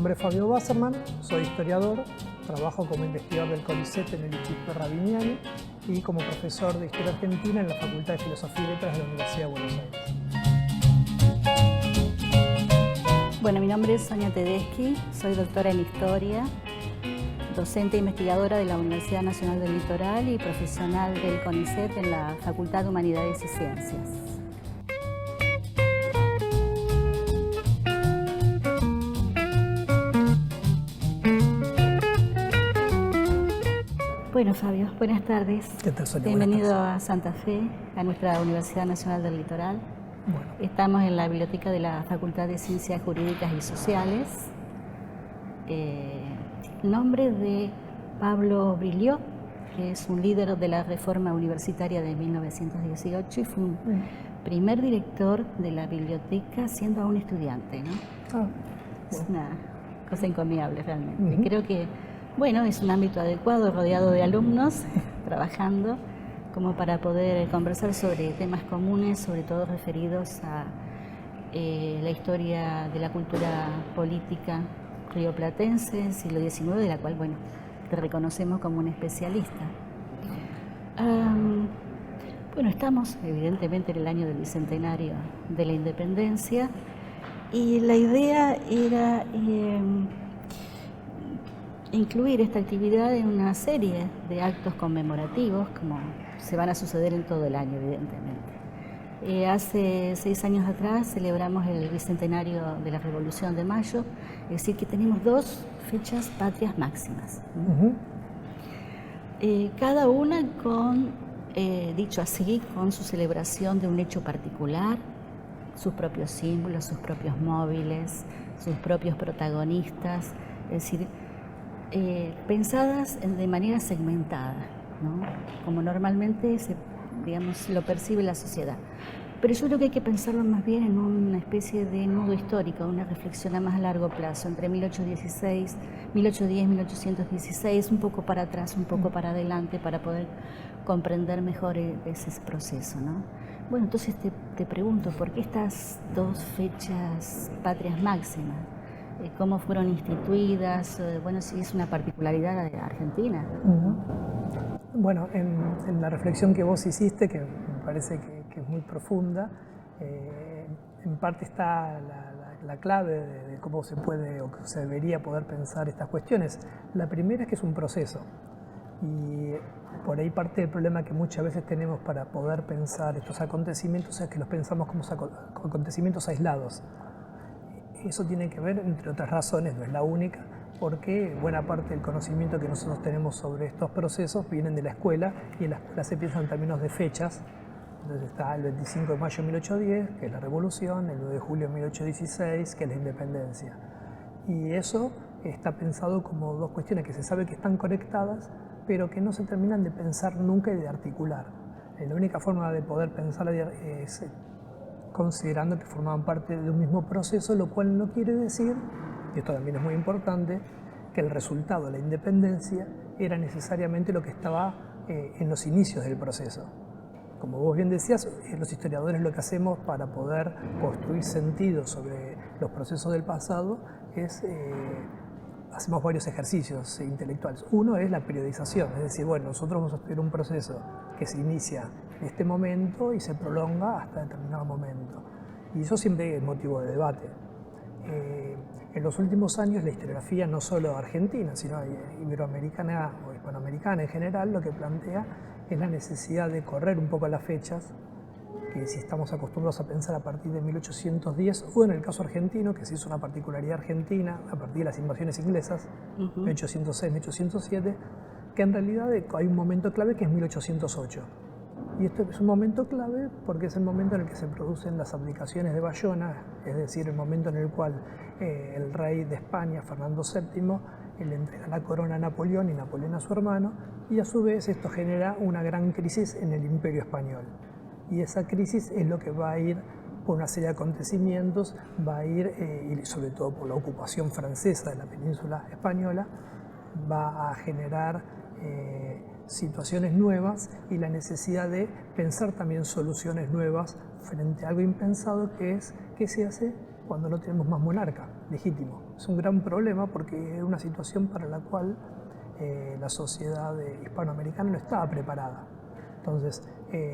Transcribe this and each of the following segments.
nombre es Fabio Wasserman, soy historiador, trabajo como investigador del CONICET en el Instituto Ravignani y como profesor de Historia Argentina en la Facultad de Filosofía y Letras de la Universidad de Buenos Aires. Bueno, mi nombre es Sonia Tedeschi, soy doctora en Historia, docente e investigadora de la Universidad Nacional del Litoral y profesional del CONICET en la Facultad de Humanidades y Ciencias. Bueno, Fabio, buenas tardes. ¿Qué tal, Sonia? Bienvenido a Santa Fe, a nuestra Universidad Nacional del Litoral. Bueno. Estamos en la biblioteca de la Facultad de Ciencias Jurídicas y Sociales. Nombre de Pablo Brigliò, que es un líder de la reforma universitaria de 1918 y fue un primer director de la biblioteca siendo aún estudiante, ¿no? Es una cosa encomiable realmente. Creo que, bueno, es un ámbito adecuado, rodeado de alumnos, trabajando, como para poder conversar sobre temas comunes, sobre todo referidos a la historia de la cultura política rioplatense, siglo XIX, de la cual, bueno, te reconocemos como un especialista. Bueno, estamos evidentemente en el año del bicentenario de la independencia y la idea era incluir esta actividad en una serie de actos conmemorativos, como se van a suceder en todo el año, evidentemente. Hace 6 años atrás celebramos el bicentenario de la Revolución de Mayo, es decir, que tenemos 2 fechas patrias máximas. Cada una con, dicho así, con su celebración de un hecho particular, sus propios símbolos, sus propios móviles, sus propios protagonistas, es decir, pensadas de manera segmentada, ¿no? Como normalmente digamos, lo percibe la sociedad. Pero yo creo que hay que pensarlo más bien en una especie de nudo histórico, una reflexión a más largo plazo, entre 1810, 1816, un poco para atrás, un poco para adelante, para poder comprender mejor ese proceso, ¿no? Bueno, entonces te pregunto, ¿por qué estas 2 fechas patrias máximas? ¿Cómo fueron instituidas? Bueno, si es una particularidad de Argentina. Bueno, en la reflexión que vos hiciste, que me parece que es muy profunda, en parte está la clave de cómo se puede o que se debería poder pensar estas cuestiones. La primera es que es un proceso y por ahí parte del problema que muchas veces tenemos para poder pensar estos acontecimientos es que los pensamos como acontecimientos aislados. Eso tiene que ver, entre otras razones, no es la única, porque buena parte del conocimiento que nosotros tenemos sobre estos procesos vienen de la escuela y en la escuela se piensa en términos de fechas. Entonces está el 25 de mayo de 1810, que es la Revolución, el 9 de julio de 1816, que es la Independencia. Y eso está pensado como 2 cuestiones que se sabe que están conectadas, pero que no se terminan de pensar nunca y de articular. La única forma de poder pensar es considerando que formaban parte de un mismo proceso, lo cual no quiere decir, y esto también es muy importante, que el resultado de la independencia era necesariamente lo que estaba en los inicios del proceso. Como vos bien decías, los historiadores lo que hacemos para poder construir sentido sobre los procesos del pasado es hacemos varios ejercicios intelectuales. Uno es la periodización, es decir, bueno, nosotros vamos a estudiar un proceso que se inicia en este momento y se prolonga hasta determinado momento. Y eso siempre es motivo de debate. En los últimos años la historiografía, no solo argentina, sino iberoamericana o hispanoamericana en general, lo que plantea es la necesidad de correr un poco las fechas, que si estamos acostumbrados a pensar a partir de 1810, o en el caso argentino, que se hizo una particularidad argentina a partir de las invasiones inglesas, 1806, 1807, que en realidad hay un momento clave que es 1808. Y esto es un momento clave porque es el momento en el que se producen las abdicaciones de Bayona, es decir, el momento en el cual el rey de España, Fernando VII, le entrega la corona a Napoleón y Napoleón a su hermano, y a su vez esto genera una gran crisis en el Imperio Español. Y esa crisis es lo que va a ir por una serie de acontecimientos, va a ir, y sobre todo por la ocupación francesa de la península española, va a generar situaciones nuevas y la necesidad de pensar también soluciones nuevas frente a algo impensado, que es qué se hace cuando no tenemos más monarca legítimo. Es un gran problema porque es una situación para la cual la sociedad hispanoamericana no estaba preparada. Entonces,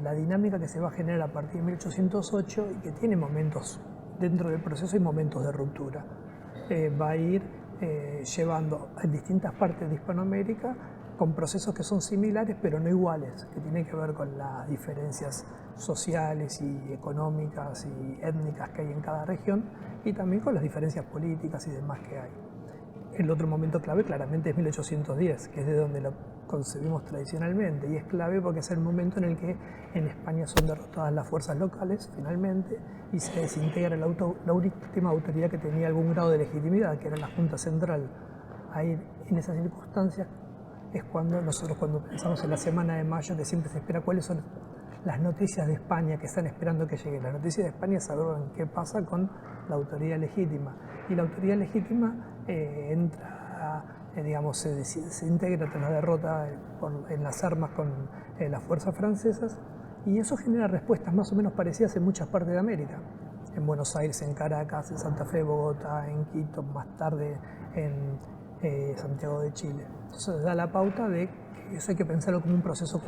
la dinámica que se va a generar a partir de 1808 y que tiene momentos, dentro del proceso hay momentos de ruptura, va a ir llevando en distintas partes de Hispanoamérica con procesos que son similares pero no iguales, que tienen que ver con las diferencias sociales y económicas y étnicas que hay en cada región y también con las diferencias políticas y demás que hay. El otro momento clave claramente es 1810, que es de donde lo concebimos tradicionalmente, y es clave porque es el momento en el que en España son derrotadas las fuerzas locales finalmente y se desintegra la última autoridad que tenía algún grado de legitimidad, que era la Junta Central. Ahí, en esas circunstancias, es cuando nosotros, cuando pensamos en la Semana de Mayo, que siempre se espera cuáles son las noticias de España que están esperando que lleguen. Las noticias de España es saber qué pasa con la autoridad legítima. Y la autoridad legítima entra, digamos, se integra tras la derrota en las armas con las fuerzas francesas, y eso genera respuestas más o menos parecidas en muchas partes de América. En Buenos Aires, en Caracas, en Santa Fe, Bogotá, en Quito, más tarde en Santiago de Chile. Entonces da la pauta de que eso hay que pensarlo como un proceso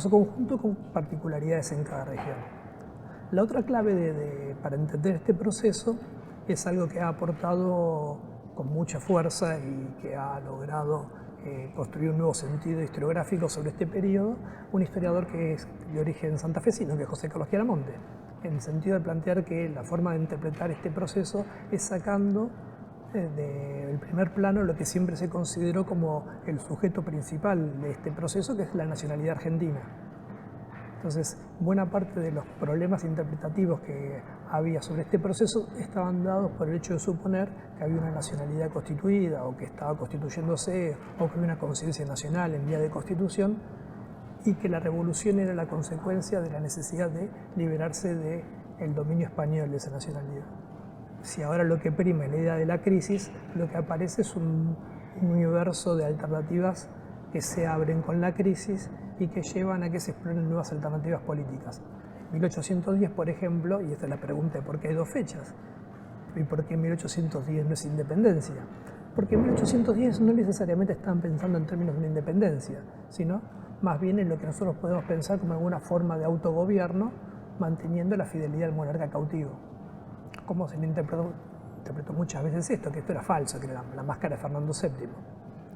conjunto con particularidades en cada región. La otra clave para entender este proceso es algo que ha aportado con mucha fuerza y que ha logrado construir un nuevo sentido historiográfico sobre este periodo, un historiador que es de origen santafesino, que es José Carlos Chiaramonte, en el sentido de plantear que la forma de interpretar este proceso es sacando del primer plano lo que siempre se consideró como el sujeto principal de este proceso, que es la nacionalidad argentina. Entonces, buena parte de los problemas interpretativos que había sobre este proceso estaban dados por el hecho de suponer que había una nacionalidad constituida o que estaba constituyéndose o que había una conciencia nacional en vía de constitución y que la revolución era la consecuencia de la necesidad de liberarse del dominio español de esa nacionalidad. Si ahora lo que prima es la idea de la crisis, lo que aparece es un universo de alternativas que se abren con la crisis y que llevan a que se exploren nuevas alternativas políticas. En 1810, por ejemplo, y esta es la pregunta de por qué hay dos fechas, y por qué 1810 no es independencia. Porque en 1810 no necesariamente están pensando en términos de una independencia, sino más bien en lo que nosotros podemos pensar como alguna forma de autogobierno, manteniendo la fidelidad al monarca cautivo. Como se le interpretó muchas veces esto, que esto era falso, que era la máscara de Fernando VII.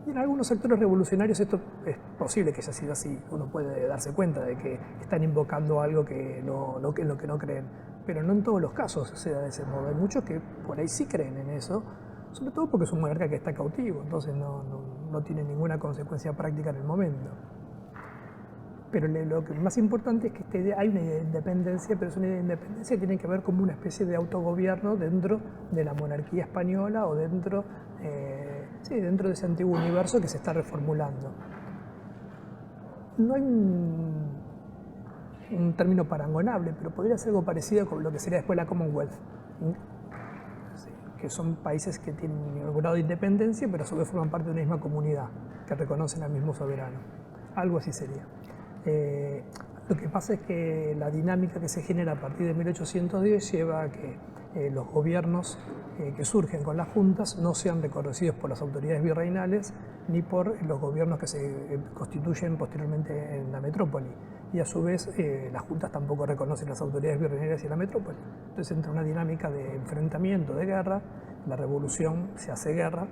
Y en algunos sectores revolucionarios esto es posible que haya sido así. Uno puede darse cuenta de que están invocando algo en lo que no creen. Pero no en todos los casos se da de ese modo. Hay muchos que por ahí sí creen en eso, sobre todo porque es un monarca que está cautivo, entonces no tiene ninguna consecuencia práctica en el momento. Pero lo que más importante es que hay una idea de independencia, pero es una idea de independencia que tiene que ver como una especie de autogobierno dentro de la monarquía española o dentro de ese antiguo universo que se está reformulando. No hay un término parangonable, pero podría ser algo parecido con lo que sería después la Commonwealth, que son países que tienen un grado de independencia, pero a su vez forman parte de una misma comunidad, que reconocen al mismo soberano. Algo así sería. Lo que pasa es que la dinámica que se genera a partir de 1810 lleva a que los gobiernos que surgen con las juntas no sean reconocidos por las autoridades virreinales ni por los gobiernos que se constituyen posteriormente en la metrópoli. Y a su vez las juntas tampoco reconocen las autoridades virreinales y la metrópoli. Entonces entra una dinámica de enfrentamiento, de guerra, la revolución se hace guerra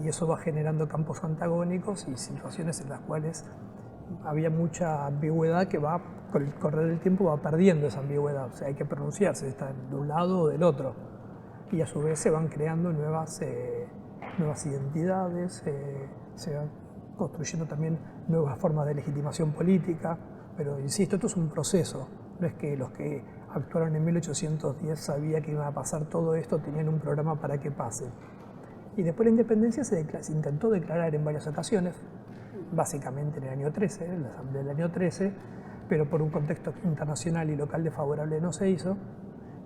y eso va generando campos antagónicos y situaciones en las cuales había mucha ambigüedad que con el correr del tiempo va perdiendo esa ambigüedad, o sea, hay que pronunciarse, está de un lado o del otro, y a su vez se van creando nuevas identidades, se van construyendo también nuevas formas de legitimación política, pero insisto, esto es un proceso, no es que los que actuaron en 1810 sabían que iba a pasar todo esto, tenían un programa para que pase. Y después la independencia se intentó declarar en varias ocasiones, básicamente en el año 13, en la asamblea del año 13, pero por un contexto internacional y local desfavorable no se hizo,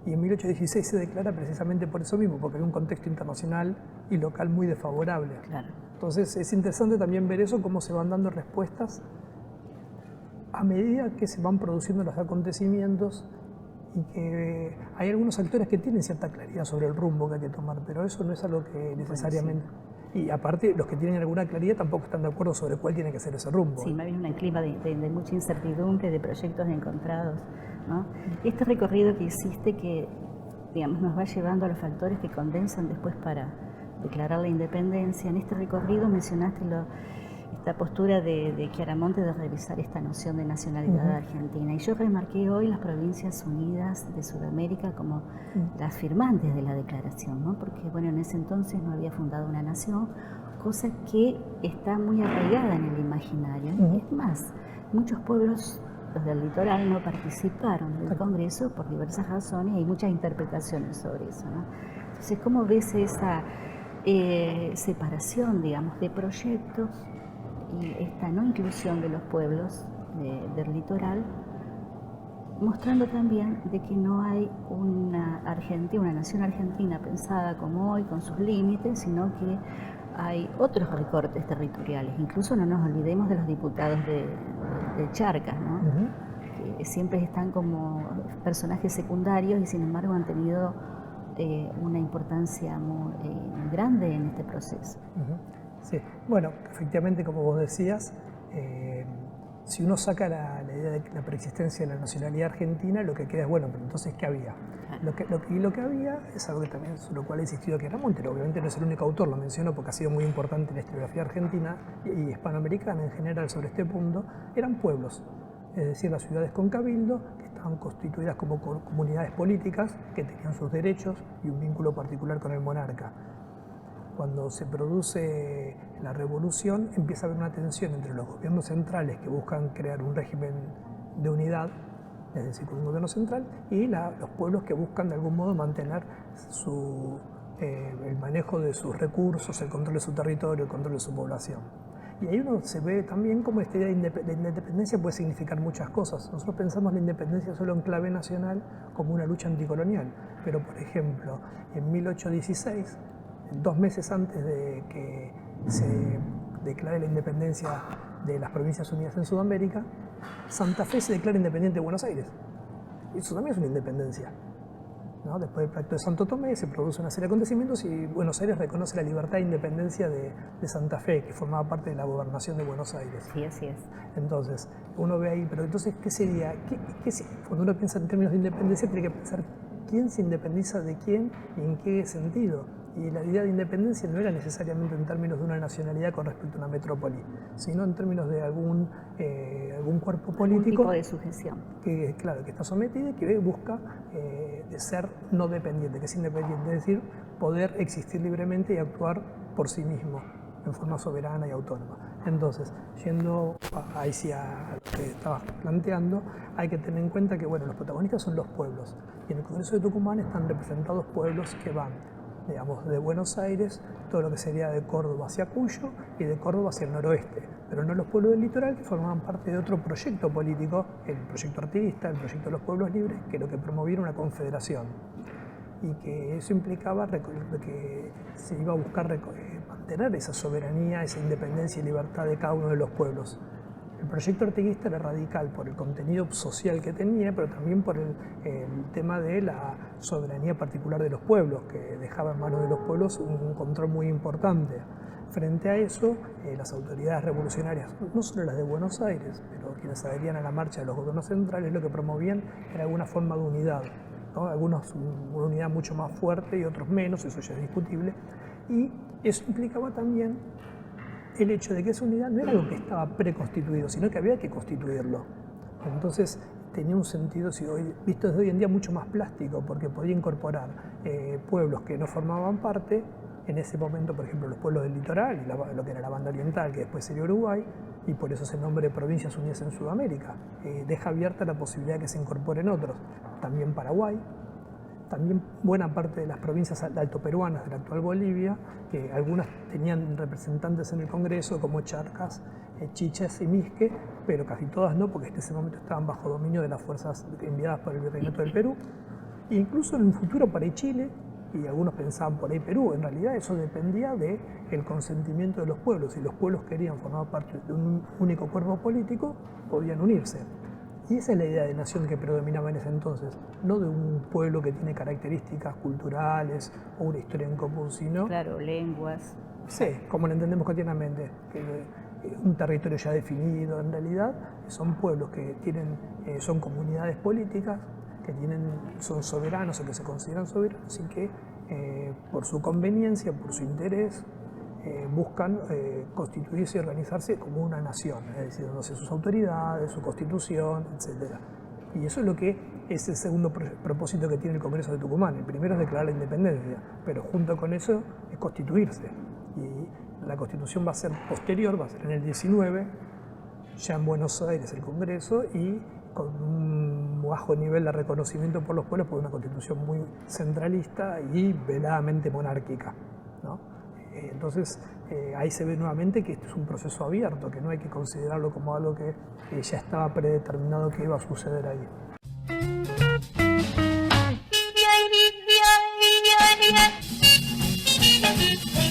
y en 1816 se declara precisamente por eso mismo, porque hay un contexto internacional y local muy desfavorable. Claro. Entonces es interesante también ver eso, cómo se van dando respuestas a medida que se van produciendo los acontecimientos y que hay algunos actores que tienen cierta claridad sobre el rumbo que hay que tomar, pero eso no es algo que necesariamente... Bueno, sí. Y aparte, los que tienen alguna claridad tampoco están de acuerdo sobre cuál tiene que ser ese rumbo. Sí, más bien un clima de mucha incertidumbre, de proyectos encontrados, ¿no? Este recorrido que hiciste, que digamos nos va llevando a los factores que condensan después para declarar la independencia, en este recorrido mencionaste esta postura de Chiaramonte de revisar esta noción de nacionalidad argentina. Y yo remarqué hoy las Provincias Unidas de Sudamérica como las firmantes de la declaración, ¿no? Porque bueno, en ese entonces no había fundado una nación, cosa que está muy arraigada en el imaginario. Es más, muchos pueblos, los del litoral, no participaron del Congreso por diversas razones y hay muchas interpretaciones sobre eso, ¿no? Entonces, ¿cómo ves esa separación, digamos, de proyectos y esta no inclusión de los pueblos del litoral, mostrando también de que no hay una nación argentina pensada como hoy, con sus límites, sino que hay otros recortes territoriales? Incluso no nos olvidemos de los diputados de Charcas, ¿no? Que siempre están como personajes secundarios y sin embargo han tenido una importancia muy grande en este proceso. Sí, bueno, efectivamente, como vos decías, si uno saca la idea de la preexistencia de la nacionalidad argentina, lo que queda es, bueno, pero entonces, ¿qué había? Lo que había es algo que también, sobre lo cual ha insistido Chiaramonte, obviamente no es el único autor, lo menciono porque ha sido muy importante en la historiografía argentina y hispanoamericana en general sobre este punto, eran pueblos, es decir, las ciudades con cabildo, que estaban constituidas como comunidades políticas, que tenían sus derechos y un vínculo particular con el monarca. Cuando se produce la revolución, empieza a haber una tensión entre los gobiernos centrales que buscan crear un régimen de unidad, es decir, con un gobierno central, y los pueblos que buscan de algún modo mantener el manejo de sus recursos, el control de su territorio, el control de su población. Y ahí uno se ve también cómo esta idea de independencia puede significar muchas cosas. Nosotros pensamos la independencia solo en clave nacional como una lucha anticolonial, pero por ejemplo, en 1816, 2 meses antes de que se declare la independencia de las Provincias Unidas en Sudamérica, Santa Fe se declara independiente de Buenos Aires. Eso también es una independencia, ¿no? Después del Pacto de Santo Tomé se produce una serie de acontecimientos y Buenos Aires reconoce la libertad e independencia de Santa Fe, que formaba parte de la gobernación de Buenos Aires. Sí, así es. Entonces, uno ve ahí, pero entonces, ¿qué sería? Cuando uno piensa en términos de independencia, tiene que pensar quién se independiza de quién y en qué sentido. Y la idea de independencia no era necesariamente en términos de una nacionalidad con respecto a una metrópoli, sino en términos de algún cuerpo político. Un tipo de sujeción. Que, claro, que está sometido y que busca de ser no dependiente, que es independiente, es decir, poder existir libremente y actuar por sí mismo, en forma soberana y autónoma. Entonces, yendo a lo que estabas planteando, hay que tener en cuenta que, bueno, los protagonistas son los pueblos. Y en el Congreso de Tucumán están representados pueblos que van, digamos, de Buenos Aires, todo lo que sería de Córdoba hacia Cuyo y de Córdoba hacia el noroeste, pero no los pueblos del litoral, que formaban parte de otro proyecto político, el proyecto artiguista, el proyecto de los pueblos libres, que lo que promovía era una confederación y que eso implicaba que se iba a buscar mantener esa soberanía, esa independencia y libertad de cada uno de los pueblos. El proyecto artiguista era radical por el contenido social que tenía, pero también por el tema de la soberanía particular de los pueblos, que dejaba en manos de los pueblos un control muy importante. Frente a eso, las autoridades revolucionarias, no solo las de Buenos Aires, pero quienes adherían a la marcha de los gobiernos centrales, lo que promovían era alguna forma de unidad, ¿no? Algunos una unidad mucho más fuerte y otros menos, eso ya es discutible, y eso implicaba también el hecho de que esa unidad no era algo que estaba preconstituido, sino que había que constituirlo. Entonces tenía un sentido, visto desde hoy en día, mucho más plástico, porque podía incorporar pueblos que no formaban parte, en ese momento, por ejemplo, los pueblos del litoral, y lo que era la banda oriental, que después sería Uruguay, y por eso ese nombre de Provincias Unidas en Sudamérica. Deja abierta la posibilidad de que se incorporen otros. También Paraguay, también buena parte de las provincias altoperuanas de la actual Bolivia, que algunas tenían representantes en el Congreso, como Charcas, Chiches y Misque, pero casi todas no, porque en ese momento estaban bajo dominio de las fuerzas enviadas por el Virreinato del Perú. E incluso en un futuro para Chile, y algunos pensaban por ahí Perú, en realidad eso dependía del consentimiento de los pueblos. Si los pueblos querían formar parte de un único cuerpo político, podían unirse. Y esa es la idea de nación que predominaba en ese entonces, no de un pueblo que tiene características culturales o una historia en común, sino... Claro, lenguas. Sí, como lo entendemos cotidianamente, que un territorio ya definido. En realidad son pueblos que tienen, son comunidades políticas, que son soberanos o que se consideran soberanos y que por su conveniencia, por su interés, buscan constituirse y organizarse como una nación, es decir, dándose sus autoridades, su constitución, etc. Y eso es lo que es el segundo propósito que tiene el Congreso de Tucumán. El primero es declarar la independencia, pero junto con eso es constituirse. Y la constitución va a ser posterior, va a ser en el 19, ya en Buenos Aires el Congreso, y con un bajo nivel de reconocimiento por los pueblos, por una constitución muy centralista y veladamente monárquica, ¿no? Entonces ahí se ve nuevamente que este es un proceso abierto, que no hay que considerarlo como algo que ya estaba predeterminado que iba a suceder ahí.